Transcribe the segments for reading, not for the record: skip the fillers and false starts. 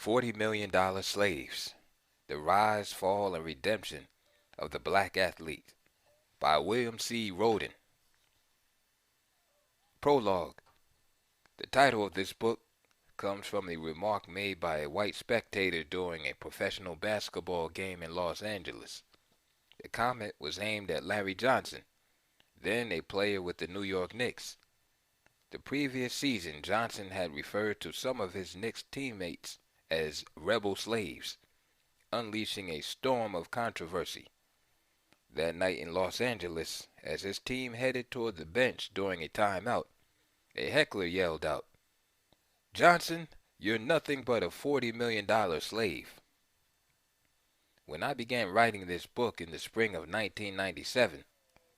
$40 million slaves, the rise, fall, and redemption of the black athlete by William C. Rhoden. Prologue. The title of this book comes from a remark made by a white spectator during a professional basketball game in Los Angeles. The comment was aimed at Larry Johnson, then a player with the New York Knicks. The previous season, Johnson had referred to some of his Knicks teammates as rebel slaves, unleashing a storm of controversy. That night in Los Angeles, as his team headed toward the bench during a timeout, a heckler yelled out, "Johnson, you're nothing but a $40 million slave." When I began writing this book in the spring of 1997,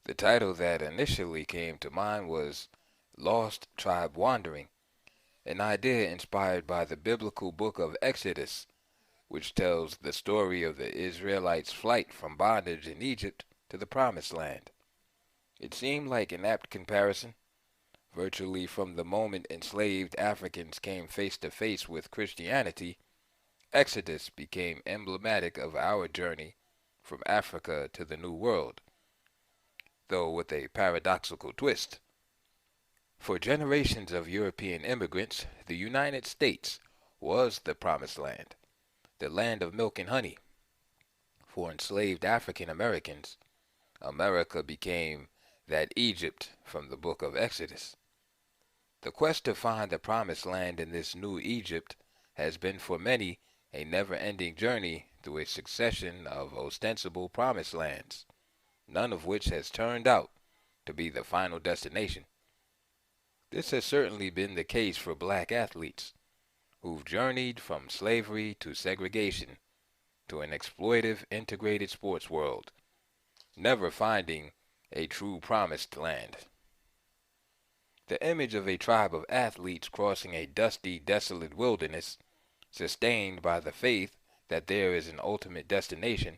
the title that initially came to mind was Lost Tribe Wandering, an idea inspired by the biblical book of Exodus, which tells the story of the Israelites' flight from bondage in Egypt to the Promised Land. It seemed like an apt comparison. Virtually from the moment enslaved Africans came face to face with Christianity, Exodus became emblematic of our journey from Africa to the New World, though with a paradoxical twist. For generations of European immigrants, the United States was the Promised Land, the land of milk and honey. For enslaved African Americans, America became that Egypt from the book of Exodus. The quest to find the Promised Land in this new Egypt has been for many a never-ending journey through a succession of ostensible Promised Lands, none of which has turned out to be the final destination. This has certainly been the case for black athletes, who've journeyed from slavery to segregation to an exploitive integrated sports world, never finding a true promised land. The image of a tribe of athletes crossing a dusty, desolate wilderness, sustained by the faith that there is an ultimate destination,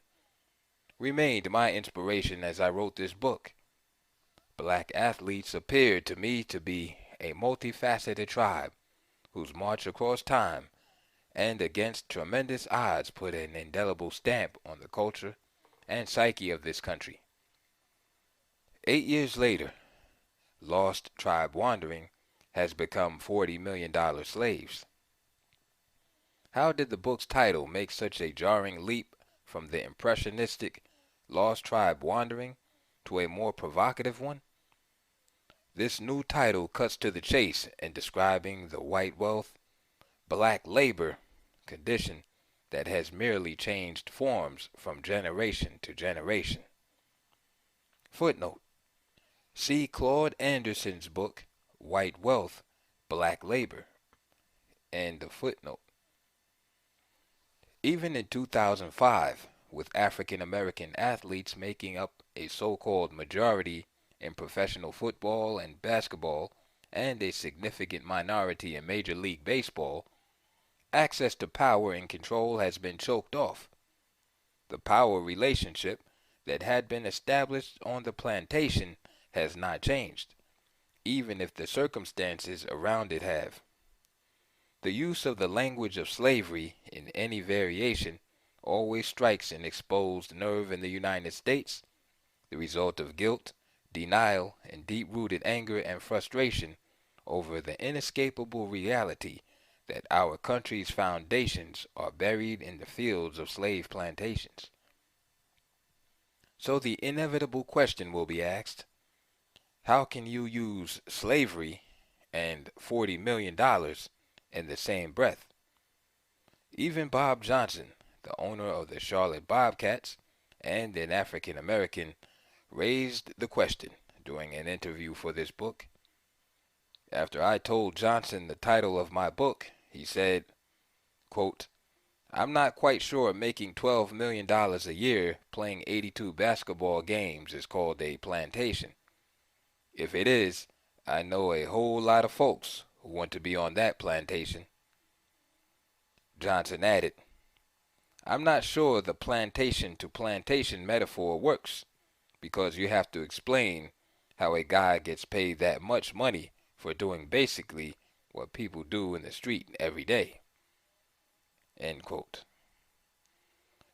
remained my inspiration as I wrote this book. Black athletes appeared to me to be a multifaceted tribe whose march across time and against tremendous odds put an indelible stamp on the culture and psyche of this country. 8 years later, Lost Tribe Wandering has become $40 million slaves. How did the book's title make such a jarring leap from the impressionistic Lost Tribe Wandering to a more provocative one? This new title cuts to the chase in describing the white wealth, black labor condition that has merely changed forms from generation to generation. Footnote: see Claude Anderson's book, White Wealth, Black Labor. End of footnote. Even in 2005, with African American athletes making up a so-called majority in professional football and basketball and a significant minority in Major League Baseball, access to power and control has been choked off. The power relationship that had been established on the plantation has not changed, even if the circumstances around it have. The use of the language of slavery in any variation always strikes an exposed nerve in the United States, the result of guilt, denial, and deep-rooted anger and frustration over the inescapable reality that our country's foundations are buried in the fields of slave plantations. So the inevitable question will be asked, how can you use slavery and $40 million in the same breath? Even Bob Johnson, the owner of the Charlotte Bobcats and an African American, raised the question during an interview for this book. After I told Johnson the title of my book, he said, quote, "I'm not quite sure making $12 million a year playing 82 basketball games is called a plantation. If it is, I know a whole lot of folks who want to be on that plantation." Johnson added, "I'm not sure the plantation to plantation metaphor works, because you have to explain how a guy gets paid that much money for doing basically what people do in the street every day." End quote.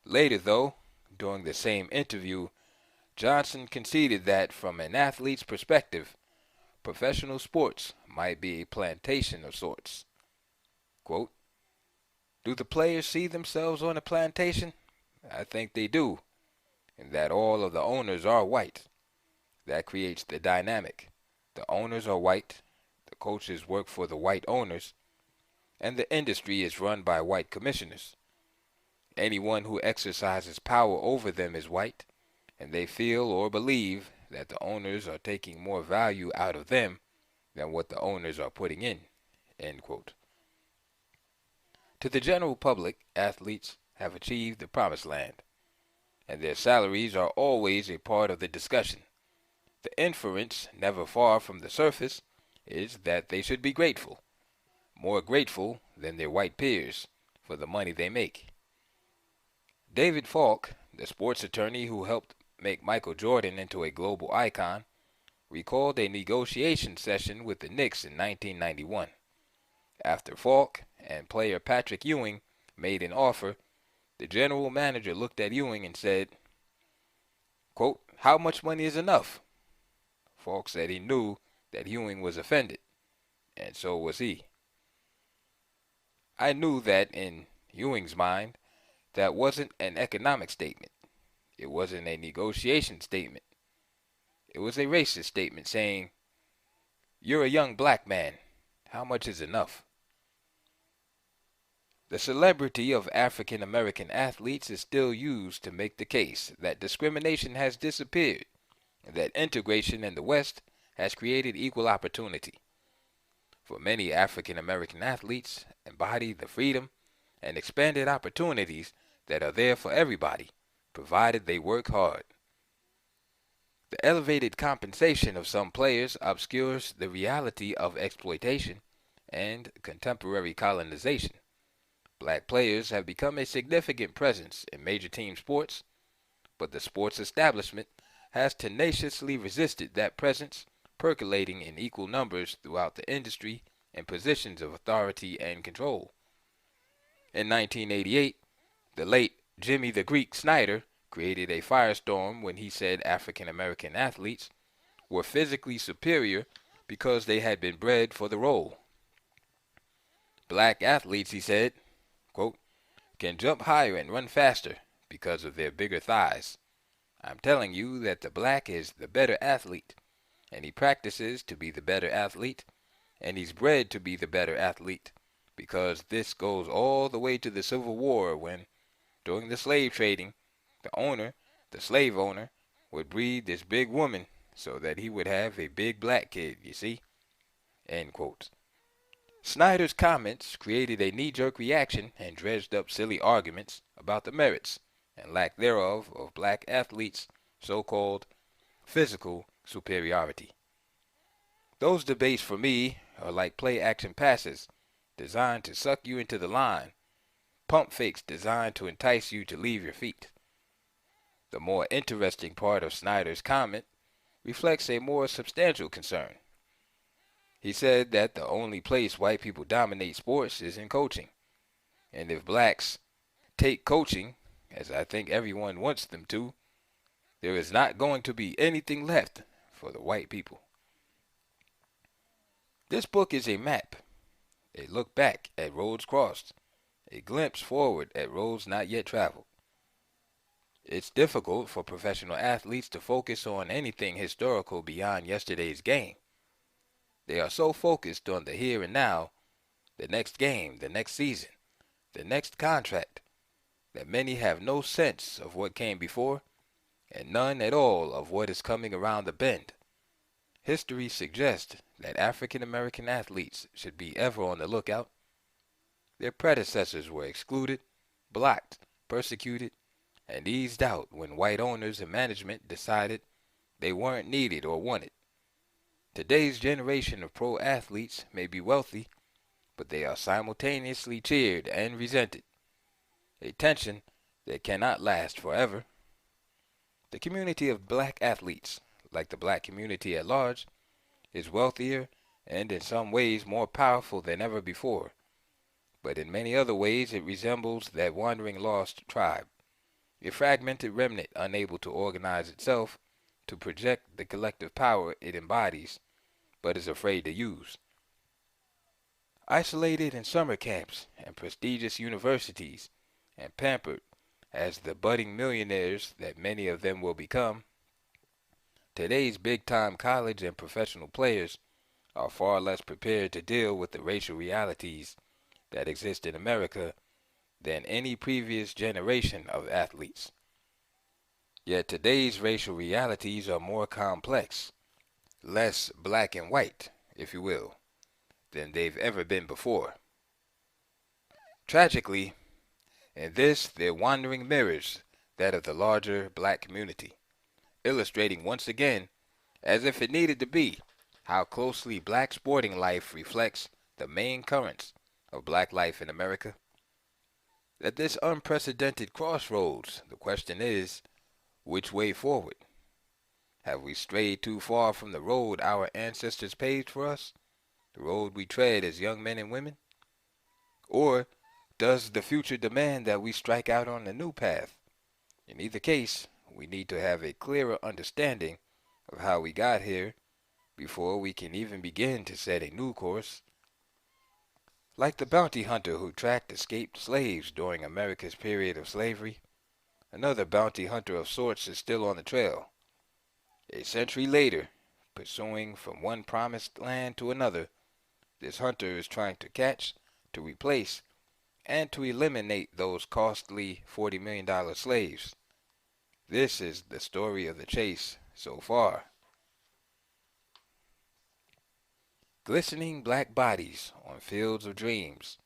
Later, though, during the same interview, Johnson conceded that from an athlete's perspective, professional sports might be a plantation of sorts. Quote, do the players see themselves on a plantation? I think they do, and that all of the owners are white. That creates the dynamic. The owners are white, the coaches work for the white owners, and the industry is run by white commissioners. Anyone who exercises power over them is white, and they feel or believe that the owners are taking more value out of them than what the owners are putting in. End quote. To the general public, athletes have achieved the promised land, and their salaries are always a part of the discussion. The inference, never far from the surface, is that they should be grateful, more grateful than their white peers, for the money they make. David Falk, the sports attorney who helped make Michael Jordan into a global icon, recalled a negotiation session with the Knicks in 1991. After Falk and player Patrick Ewing made an offer, the general manager looked at Ewing and said, quote, how much money is enough? Falk said he knew that Ewing was offended, and so was he. I knew that in Ewing's mind, that wasn't an economic statement. It wasn't a negotiation statement. It was a racist statement saying, you're a young black man. How much is enough? The celebrity of African American athletes is still used to make the case that discrimination has disappeared and that integration in the West has created equal opportunity. For many African American athletes embody the freedom and expanded opportunities that are there for everybody, provided they work hard. The elevated compensation of some players obscures the reality of exploitation and contemporary colonization. Black players have become a significant presence in major team sports, but the sports establishment has tenaciously resisted that presence percolating in equal numbers throughout the industry in positions of authority and control. In 1988, the late Jimmy the Greek Snyder created a firestorm when he said African American athletes were physically superior because they had been bred for the role. Black athletes, he said, quote, can jump higher and run faster because of their bigger thighs. I'm telling you that the black is the better athlete, and he practices to be the better athlete, and he's bred to be the better athlete, because this goes all the way to the Civil War when, during the slave trading, the slave owner, would breed this big woman so that he would have a big black kid, you see? End quote. Snyder's comments created a knee-jerk reaction and dredged up silly arguments about the merits and lack thereof of black athletes' so-called physical superiority. Those debates for me are like play-action passes designed to suck you into the line, pump fakes designed to entice you to leave your feet. The more interesting part of Snyder's comment reflects a more substantial concern. He said that the only place white people dominate sports is in coaching, and if blacks take coaching, as I think everyone wants them to, there is not going to be anything left for the white people. This book is a map, a look back at roads crossed, a glimpse forward at roads not yet traveled. It's difficult for professional athletes to focus on anything historical beyond yesterday's game. They are so focused on the here and now, the next game, the next season, the next contract, that many have no sense of what came before and none at all of what is coming around the bend. History suggests that African American athletes should be ever on the lookout. Their predecessors were excluded, blocked, persecuted, and eased out when white owners and management decided they weren't needed or wanted. Today's generation of pro athletes may be wealthy, but they are simultaneously cheered and resented, a tension that cannot last forever. The community of black athletes, like the black community at large, is wealthier and in some ways more powerful than ever before, but in many other ways it resembles that wandering lost tribe, a fragmented remnant unable to organize itself to project the collective power it embodies but is afraid to use. Isolated in summer camps and prestigious universities, and pampered as the budding millionaires that many of them will become, today's big-time college and professional players are far less prepared to deal with the racial realities that exist in America than any previous generation of athletes. Yet today's racial realities are more complex, less black and white, if you will, than they've ever been before. Tragically, in this their wandering mirrors that of the larger black community, illustrating once again, as if it needed to be, how closely black sporting life reflects the main currents of black life in America. At this unprecedented crossroads, the question is, which way forward? Have we strayed too far from the road our ancestors paved for us, the road we tread as young men and women? Or does the future demand that we strike out on a new path? In either case, we need to have a clearer understanding of how we got here before we can even begin to set a new course. Like the bounty hunter who tracked escaped slaves during America's period of slavery, another bounty hunter of sorts is still on the trail. A century later, pursuing from one promised land to another, this hunter is trying to catch, to replace, and to eliminate those costly $40 million slaves. This is the story of the chase so far. Glistening black bodies on fields of dreams,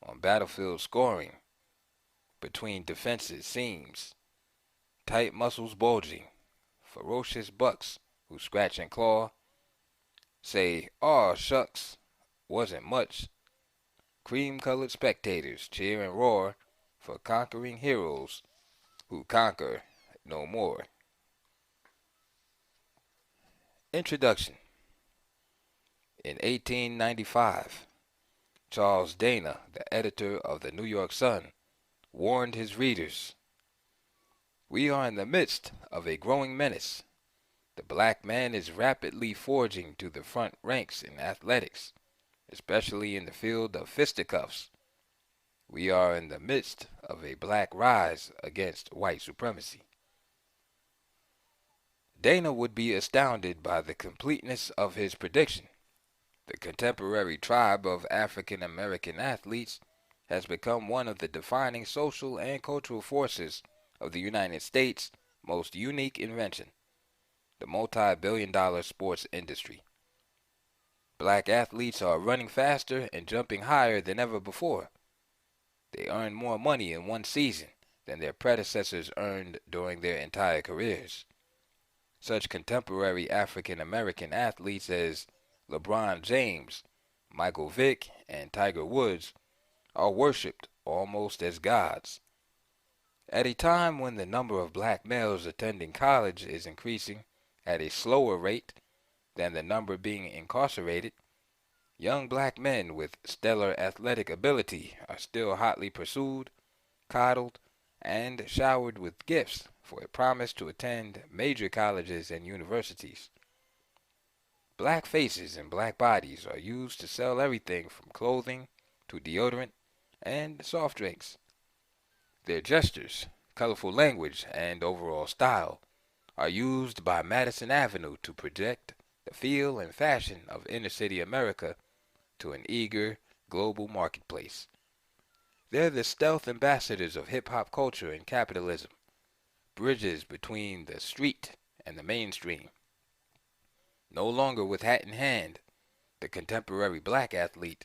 on battlefields scoring, between defenses seams, tight muscles bulging, ferocious bucks who scratch and claw, say, "Aw, shucks, wasn't much." Cream-colored spectators cheer and roar for conquering heroes who conquer no more. Introduction. In 1895, Charles Dana, the editor of the New York Sun, warned his readers, "We are in the midst of a growing menace. The black man is rapidly forging to the front ranks in athletics, especially in the field of fisticuffs. We are in the midst of a black rise against white supremacy." Dana would be astounded by the completeness of his prediction. The contemporary tribe of African American athletes has become one of the defining social and cultural forces of the United States' most unique invention, the multi-billion-dollar sports industry. Black athletes are running faster and jumping higher than ever before. They earn more money in one season than their predecessors earned during their entire careers. Such contemporary African American athletes as LeBron James, Michael Vick, and Tiger Woods are worshipped almost as gods. At a time when the number of black males attending college is increasing at a slower rate than the number being incarcerated, young black men with stellar athletic ability are still hotly pursued, coddled, and showered with gifts for a promise to attend major colleges and universities. Black faces and black bodies are used to sell everything from clothing to deodorant and soft drinks. Their gestures, colorful language, and overall style are used by Madison Avenue to project the feel and fashion of inner-city America to an eager global marketplace. They're the stealth ambassadors of hip-hop culture and capitalism, bridges between the street and the mainstream. No longer with hat in hand, the contemporary black athlete,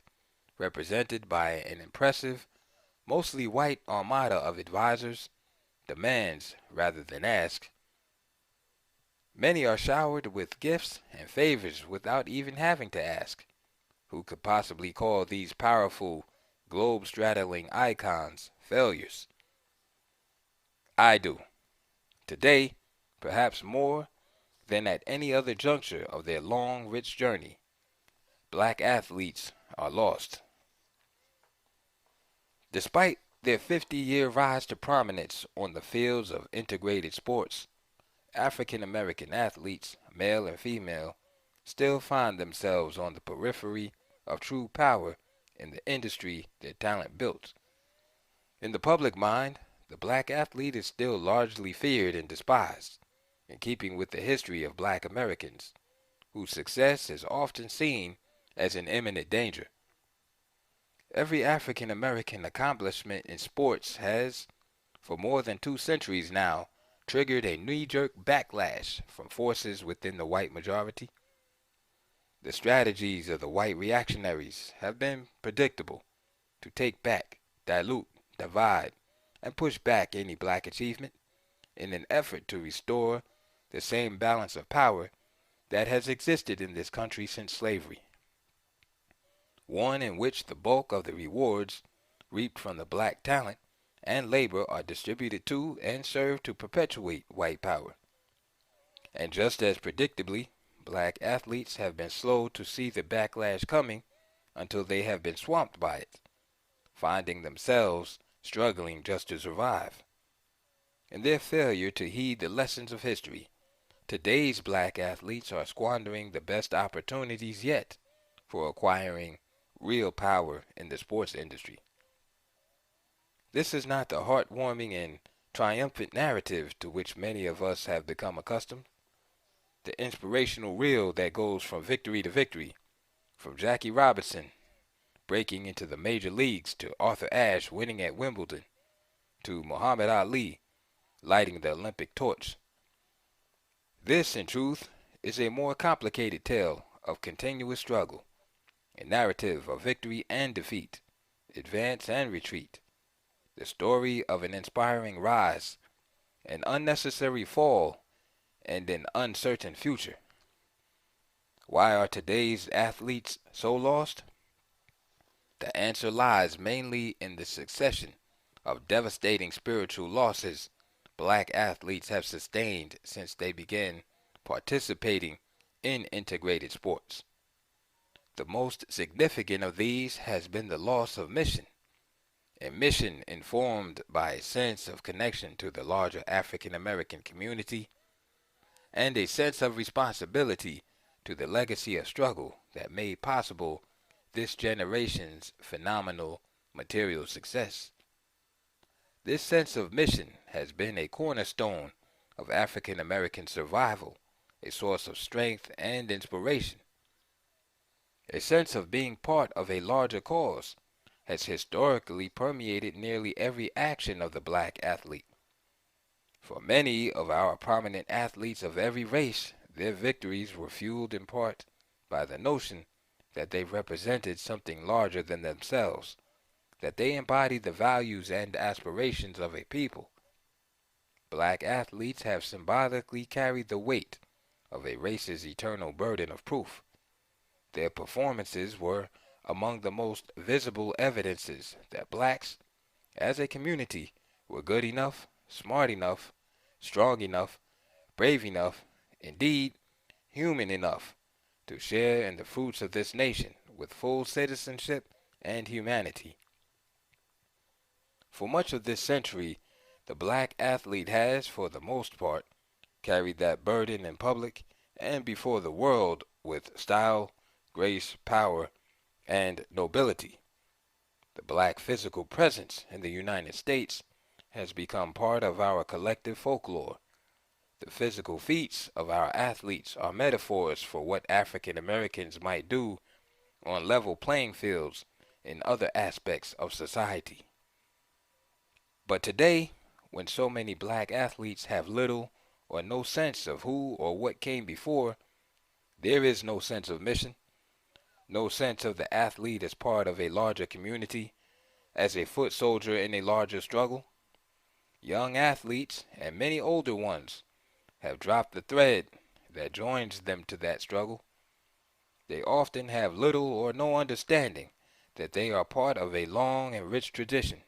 represented by an impressive, mostly white armada of advisors, demands rather than asks. Many are showered with gifts and favors without even having to ask. Who could possibly call these powerful, globe-straddling icons failures? I do. Today, perhaps more than at any other juncture of their long, rich journey, black athletes are lost. Despite their 50-year rise to prominence on the fields of integrated sports, African American athletes, male and female, still find themselves on the periphery of true power in the industry their talent built. In the public mind, the black athlete is still largely feared and despised, in keeping with the history of black Americans, whose success is often seen as an imminent danger. Every African American accomplishment in sports has, for more than 2 centuries now, triggered a knee-jerk backlash from forces within the white majority. The strategies of the white reactionaries have been predictable: to take back, dilute, divide, and push back any black achievement in an effort to restore the same balance of power that has existed in this country since slavery, one in which the bulk of the rewards reaped from the black talent and labor are distributed to and serve to perpetuate white power. And just as predictably, black athletes have been slow to see the backlash coming until they have been swamped by it, finding themselves struggling just to survive. In their failure to heed the lessons of history, today's black athletes are squandering the best opportunities yet for acquiring real power in the sports industry. This is not the heartwarming and triumphant narrative to which many of us have become accustomed. The inspirational reel that goes from victory to victory, from Jackie Robinson breaking into the major leagues to Arthur Ashe winning at Wimbledon to Muhammad Ali lighting the Olympic torch. This, in truth, is a more complicated tale of continuous struggle, a narrative of victory and defeat, advance and retreat, the story of an inspiring rise, an unnecessary fall, and an uncertain future. Why are today's athletes so lost? The answer lies mainly in the succession of devastating spiritual losses black athletes have sustained since they began participating in integrated sports. The most significant of these has been the loss of mission, a mission informed by a sense of connection to the larger African American community and a sense of responsibility to the legacy of struggle that made possible this generation's phenomenal material success. This sense of mission has been a cornerstone of African American survival, a source of strength and inspiration. A sense of being part of a larger cause has historically permeated nearly every action of the black athlete. For many of our prominent athletes of every race, their victories were fueled in part by the notion that they represented something larger than themselves, that they embodied the values and aspirations of a people. Black athletes have symbolically carried the weight of a race's eternal burden of proof. Their performances were among the most visible evidences that blacks, as a community, were good enough, smart enough, strong enough, brave enough, indeed, human enough, to share in the fruits of this nation with full citizenship and humanity. For much of this century, the black athlete has, for the most part, carried that burden in public and before the world with style, grace, power, and nobility. The black physical presence in the United States has become part of our collective folklore. The physical feats of our athletes are metaphors for what African Americans might do on level playing fields in other aspects of society. But today, when so many black athletes have little or no sense of who or what came before, there is no sense of mission, no sense of the athlete as part of a larger community, as a foot soldier in a larger struggle. Young athletes, and many older ones, have dropped the thread that joins them to that struggle. They often have little or no understanding that they are part of a long and rich tradition.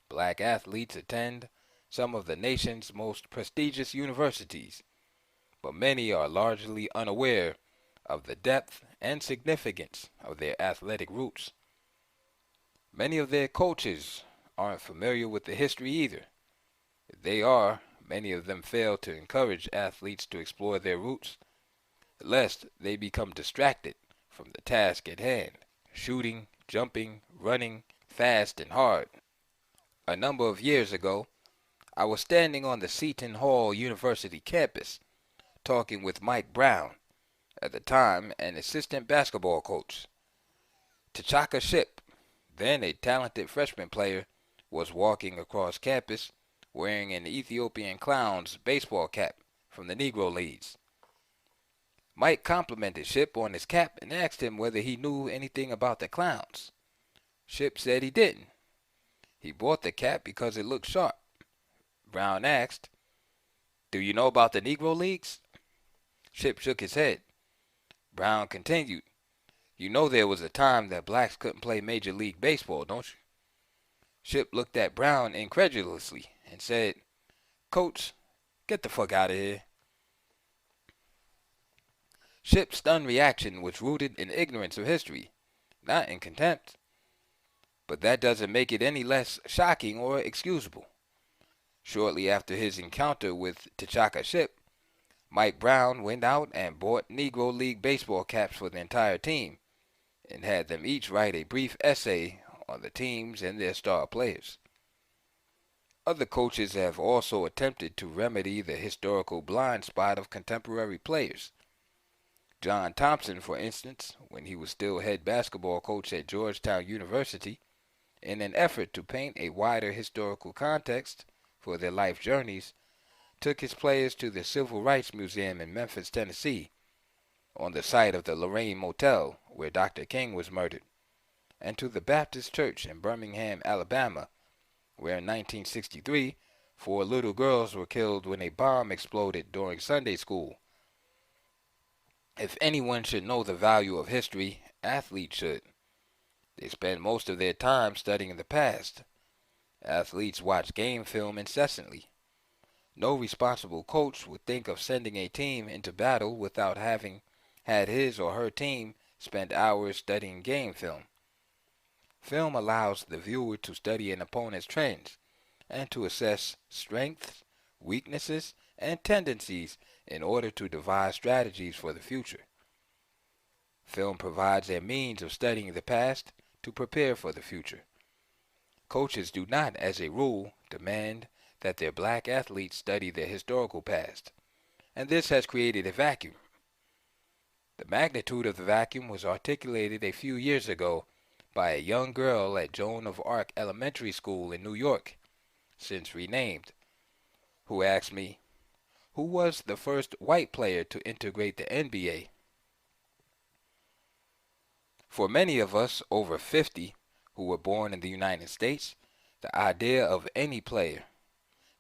Black athletes attend some of the nation's most prestigious universities, but many are largely unaware of the depth and significance of their athletic roots. Many of their coaches aren't familiar with the history either. If they are, many of them fail to encourage athletes to explore their roots, lest they become distracted from the task at hand, shooting, jumping, running fast and hard. A number of years ago, I was standing on the Seton Hall University campus talking with Mike Brown, at the time an assistant basketball coach. T'Chaka Ship, then a talented freshman player, was walking across campus wearing an Ethiopian Clowns baseball cap from the Negro Leagues. Mike complimented Ship on his cap and asked him whether he knew anything about the Clowns. Ship said he didn't. He bought the cap because it looked sharp. Brown asked, "Do you know about the Negro Leagues?" Ship shook his head. Brown continued, "You know there was a time that blacks couldn't play Major League Baseball, don't you?" Ship looked at Brown incredulously and said, "Coach, get the fuck out of here." Ship's stunned reaction was rooted in ignorance of history, not in contempt. But that doesn't make it any less shocking or excusable. Shortly after his encounter with T'Chaka Ship, Mike Brown went out and bought Negro League baseball caps for the entire team and had them each write a brief essay on the teams and their star players. Other coaches have also attempted to remedy the historical blind spot of contemporary players. John Thompson, for instance, when he was still head basketball coach at Georgetown University, in an effort to paint a wider historical context for their life journeys, took his players to the Civil Rights Museum in Memphis, Tennessee, on the site of the Lorraine Motel where Dr. King was murdered, and to the Baptist Church in Birmingham, Alabama, where in 1963 4 little girls were killed when a bomb exploded during Sunday school. If anyone should know the value of history, athletes should. They spend most of their time studying the past. Athletes watch game film incessantly. No responsible coach would think of sending a team into battle without having had his or her team spend hours studying game film. Film allows the viewer to study an opponent's trends and to assess strengths, weaknesses, and tendencies in order to devise strategies for the future. Film provides a means of studying the past to prepare for the future. Coaches do not, as a rule, demand that their black athletes study their historical past, and this has created a vacuum. The magnitude of the vacuum was articulated a few years ago by a young girl at Joan of Arc Elementary School in New York, since renamed, who asked me, "Who was the first white player to integrate the NBA?" For many of us over 50 who were born in the United States, the idea of any player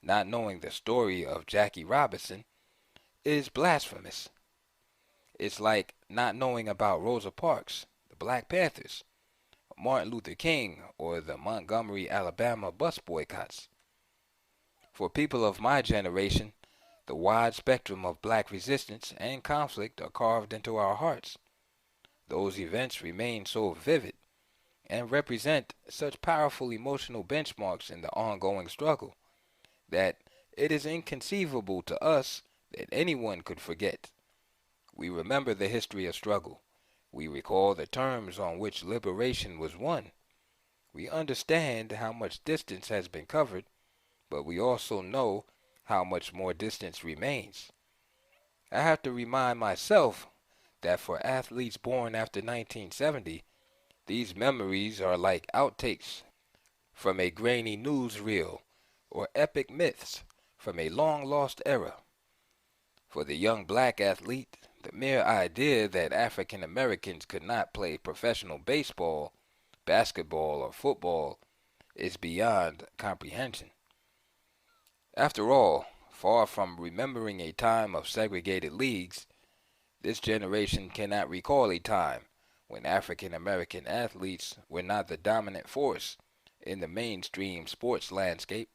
not knowing the story of Jackie Robinson is blasphemous. It's like not knowing about Rosa Parks, the Black Panthers, Martin Luther King, or the Montgomery, Alabama bus boycotts. For people of my generation, the wide spectrum of black resistance and conflict are carved into our hearts. Those events remain so vivid and represent such powerful emotional benchmarks in the ongoing struggle that it is inconceivable to us that anyone could forget. We remember the history of struggle. We recall the terms on which liberation was won. We understand how much distance has been covered, but we also know how much more distance remains. I have to remind myself that for athletes born after 1970, these memories are like outtakes from a grainy newsreel or epic myths from a long-lost era. For the young black athlete, the mere idea that African Americans could not play professional baseball, basketball, or football is beyond comprehension. After all, far from remembering a time of segregated leagues, this generation cannot recall a time when African American athletes were not the dominant force in the mainstream sports landscape.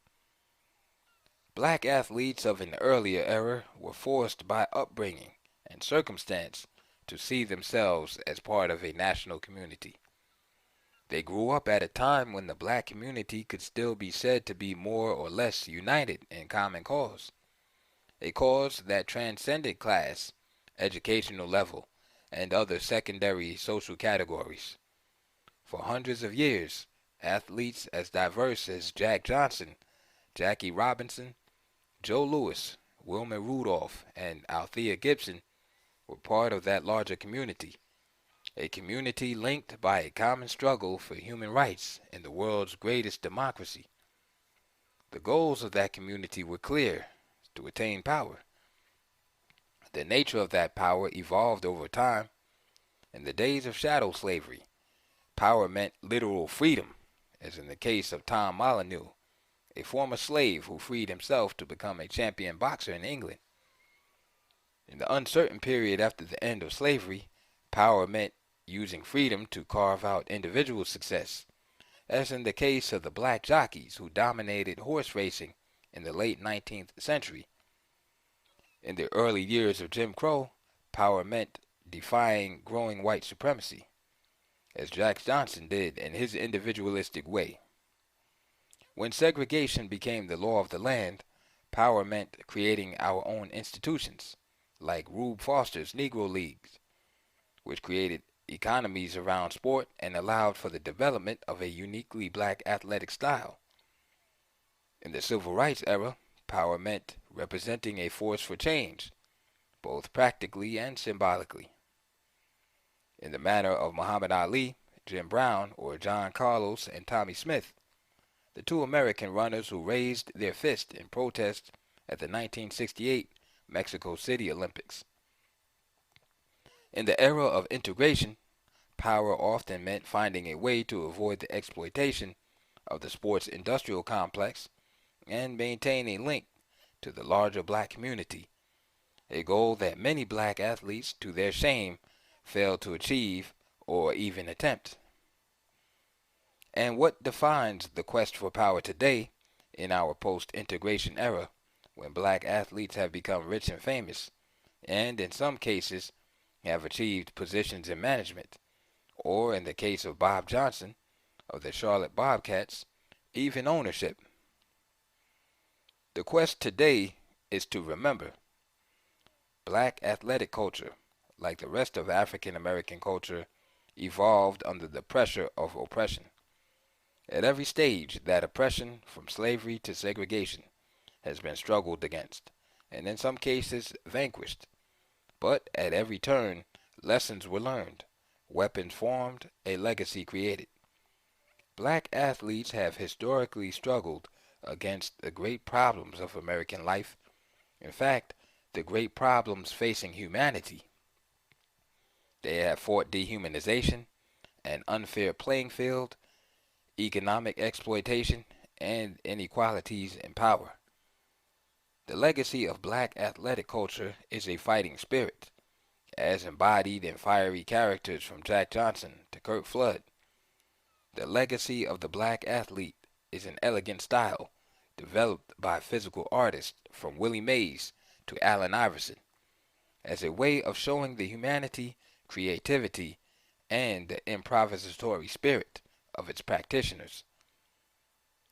Black athletes of an earlier era were forced by upbringing and circumstance to see themselves as part of a national community. They grew up at a time when the black community could still be said to be more or less united in common cause, a cause that transcended class, educational level, and other secondary social categories. For hundreds of years, athletes as diverse as Jack Johnson, Jackie Robinson, Joe Louis, Wilma Rudolph, and Althea Gibson were part of that larger community, a community linked by a common struggle for human rights in the world's greatest democracy. The goals of that community were clear: to attain power. The nature of that power evolved over time. In the days of chattel slavery, power meant literal freedom, as in the case of Tom Molyneux, a former slave who freed himself to become a champion boxer in England. In the uncertain period after the end of slavery, power meant using freedom to carve out individual success, as in the case of the black jockeys who dominated horse racing in the late 19th century. In the early years of Jim Crow, power meant defying growing white supremacy, as Jack Johnson did in his individualistic way. When segregation became the law of the land, power meant creating our own institutions, like Rube Foster's Negro Leagues, which created economies around sport and allowed for the development of a uniquely black athletic style. In the civil rights era, power meant representing a force for change, both practically and symbolically. In the manner of Muhammad Ali, Jim Brown, or John Carlos and Tommy Smith, the two American runners who raised their fist in protest at the 1968 Mexico City Olympics. In the era of integration, power often meant finding a way to avoid the exploitation of the sports industrial complex and maintain a link to the larger black community, a goal that many black athletes, to their shame, failed to achieve or even attempt. And what defines the quest for power today, in our post-integration era, when black athletes have become rich and famous, and in some cases have achieved positions in management, or in the case of Bob Johnson of the Charlotte Bobcats, even ownership? The quest today is to remember: black athletic culture, like the rest of African American culture, evolved under the pressure of oppression. At every stage, that oppression, from slavery to segregation, has been struggled against, and in some cases vanquished. But at every turn, lessons were learned, weapons formed, a legacy created. Black athletes have historically struggled against the great problems of American life, in fact, the great problems facing humanity. They have fought dehumanization, an unfair playing field, economic exploitation, and inequalities in power. The legacy of black athletic culture is a fighting spirit, as embodied in fiery characters from Jack Johnson to Curt Flood. The legacy of the black athlete is an elegant style developed by physical artists from Willie Mays to Allen Iverson, as a way of showing the humanity, creativity, and the improvisatory spirit of its practitioners.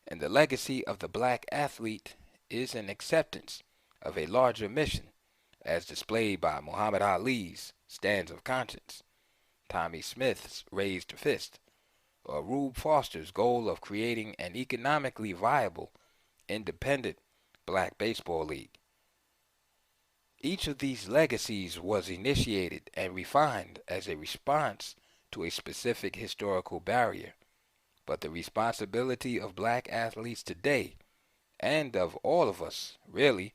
And the legacy of the black athlete is an acceptance of a larger mission, as displayed by Muhammad Ali's stands of conscience, Tommy Smith's raised fist, or Rube Foster's goal of creating an economically viable, independent black baseball league. Each of these legacies was initiated and refined as a response to a specific historical barrier. But the responsibility of black athletes today, and of all of us, really,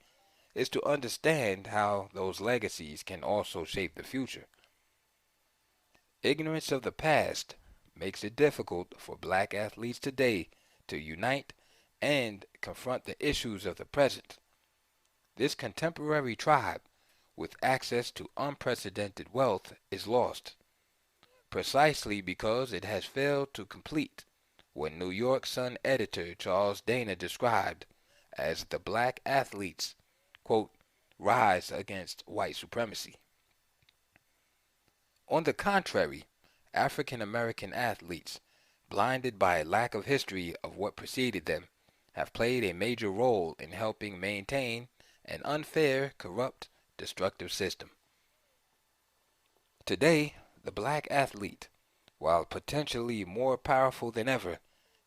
is to understand how those legacies can also shape the future. Ignorance of the past makes it difficult for black athletes today to unite and confront the issues of the present. This contemporary tribe, with access to unprecedented wealth, is lost, precisely because it has failed to complete what New York Sun editor Charles Dana described as the black athletes' quote, rise against white supremacy. On the contrary, African American athletes, blinded by a lack of history of what preceded them, have played a major role in helping maintain an unfair, corrupt, destructive system. Today, the black athlete, while potentially more powerful than ever,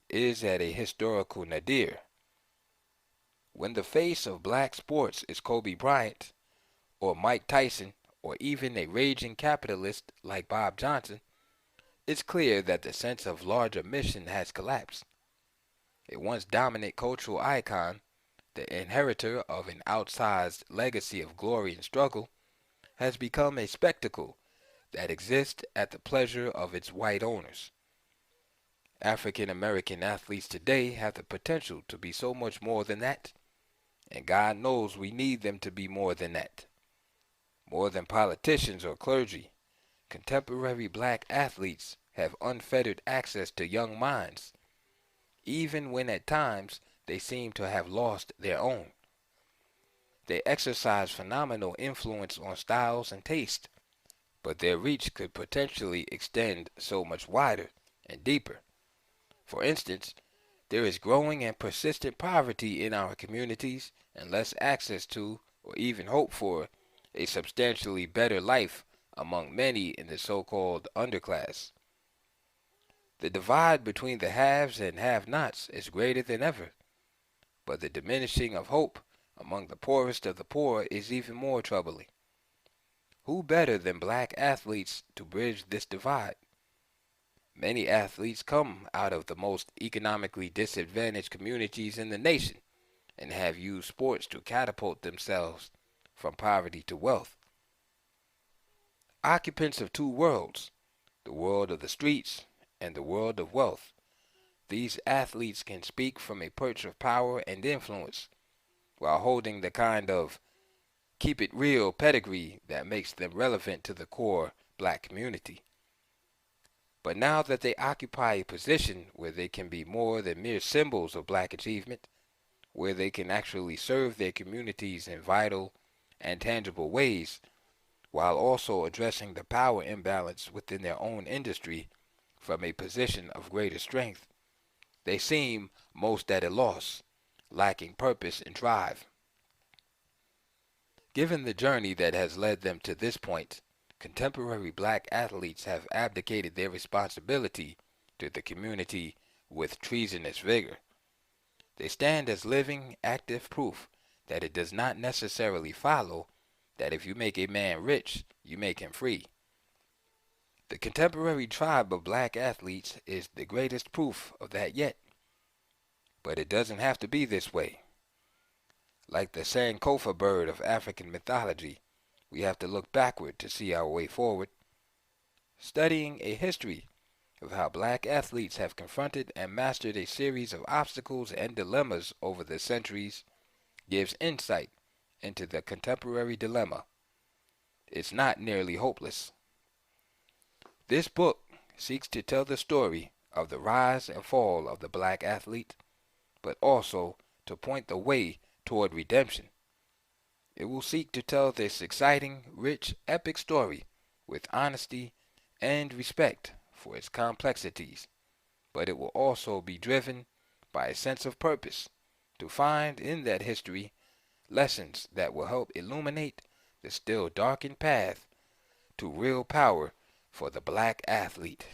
is at a historical nadir. When the face of black sports is Kobe Bryant, or Mike Tyson, or even a raging capitalist like Bob Johnson, it's clear that the sense of larger mission has collapsed. A once dominant cultural icon, the inheritor of an outsized legacy of glory and struggle, has become a spectacle that exists at the pleasure of its white owners. African American athletes today have the potential to be so much more than that, and God knows we need them to be more than that. More than politicians or clergy, contemporary black athletes have unfettered access to young minds, even when at times they seem to have lost their own. They exercise phenomenal influence on styles and taste, but their reach could potentially extend so much wider and deeper. For instance, there is growing and persistent poverty in our communities and less access to, or even hope for, a substantially better life among many in the so-called underclass. The divide between the haves and have-nots is greater than ever, but the diminishing of hope among the poorest of the poor is even more troubling. Who better than black athletes to bridge this divide? Many athletes come out of the most economically disadvantaged communities in the nation and have used sports to catapult themselves from poverty to wealth. Occupants of two worlds, the world of the streets and the world of wealth, these athletes can speak from a perch of power and influence while holding the kind of keep it real pedigree that makes them relevant to the core black community. But now that they occupy a position where they can be more than mere symbols of black achievement, where they can actually serve their communities in vital and tangible ways, while also addressing the power imbalance within their own industry from a position of greater strength, they seem most at a loss, lacking purpose and drive. Given the journey that has led them to this point, contemporary black athletes have abdicated their responsibility to the community with treasonous vigor. They stand as living, active proof that it does not necessarily follow that if you make a man rich, you make him free. The contemporary tribe of black athletes is the greatest proof of that yet. But it doesn't have to be this way. Like the Sankofa bird of African mythology, we have to look backward to see our way forward. Studying a history of how black athletes have confronted and mastered a series of obstacles and dilemmas over the centuries gives insight into the contemporary dilemma. It's not nearly hopeless. This book seeks to tell the story of the rise and fall of the black athlete, but also to point the way toward redemption. It will seek to tell this exciting, rich, epic story with honesty and respect for its complexities, but it will also be driven by a sense of purpose to find in that history lessons that will help illuminate the still darkened path to real power for the black athlete.